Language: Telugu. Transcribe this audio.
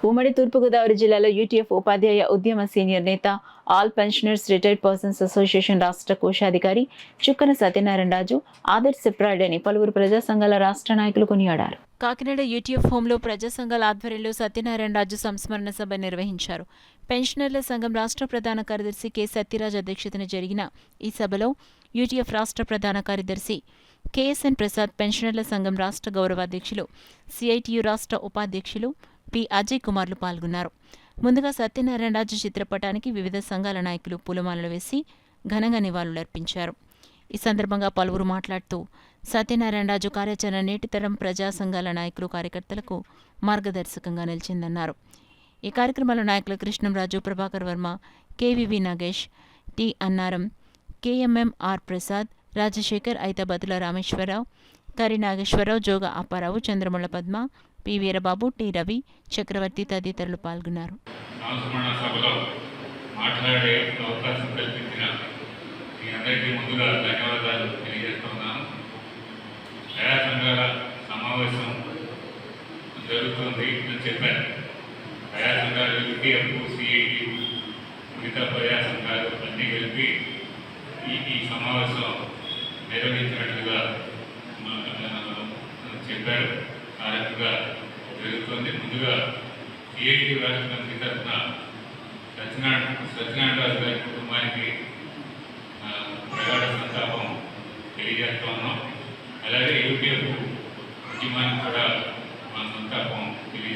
ఉమ్మడి తూర్పుగోదావరి జిల్లాలో యూటీఎఫ్ ఉపాధ్యాయ ఉద్యమ సీనియర్ నేత, all pensioners retired persons association రాష్ట్ర కోశాధికారి చుక్కన సత్యనారాయణ రాజు ఆదర్శప్రాయుడని పలువురు ప్రజా సంఘాల రాష్ట్ర నాయకులు కొనియాడారు. కాకినాడ యూటీఎఫ్ హోంలో ప్రజా సంఘాల ఆధ్వర్యంలో సత్యనారాయణ రాజు సంస్మరణ సభ నిర్వహించారు. పెన్షనర్ల సంఘం రాష్ట్ర ప్రధాన కార్యదర్శి కె సత్యరాజ్ అధ్యక్షతన జరిగిన ఈ సభలో యూటీఎఫ్ రాష్ట్ర ప్రధాన కార్యదర్శి కెఎస్ఎన్ ప్రసాద్, పెన్షనర్ల సంఘం రాష్ట్ర గౌరవాధ్యక్షులు, సిఐటియు రాష్ట్ర ఉపాధ్యక్షులు పి అజయ్ కుమార్లు పాల్గొన్నారు. ముందుగా సత్యనారాయణ రాజు చిత్రపటానికి వివిధ సంఘాల నాయకులు పూలమాలలు వేసి ఘనంగా నివాళులర్పించారు. ఈ సందర్భంగా పలువురు మాట్లాడుతూ సత్యనారాయణ రాజు కార్యాచరణ నేటి తరం ప్రజా సంఘాల నాయకులు, కార్యకర్తలకు మార్గదర్శకంగా నిలిచిందన్నారు. ఈ కార్యక్రమంలో నాయకులు కృష్ణంరాజు, ప్రభాకర్ వర్మ, కేవీవి నాగేష్, టి అన్నారం, కేఎంఎంఆర్ ప్రసాద్, రాజశేఖర్, ఐతాబతుల రామేశ్వరరావు, కరి నాగేశ్వరరావు, జోగ అప్పారావు, చంద్రముల పద్మ, పి వీరబాబు, టి రవి, చక్రవర్తి తదితరులు పాల్గొన్నారు. జరుగుతుంది అని చెప్పారు. ప్రజా సంఘాలు, యూటీఎఫ్, సిఐటియు, మిగతా ప్రజా సంఘాలు అన్నీ కలిపి ఈ సమావేశం నిర్వహించినట్లుగా చెప్పారు. ఆ రకంగా జరుగుతుంది. ముందుగా సిఐటియు రాష్ట్ర కమిటీ తరఫున సత్యనారాయణ రాజు గారి కుటుంబానికి ప్రగాఢ సంతాపం తెలియజేస్తూ ఉన్నాం. అలాగే యూటీఎఫ్ ఉద్యమానికి కూడా మా సంతాపం తెలియజేస్తాం.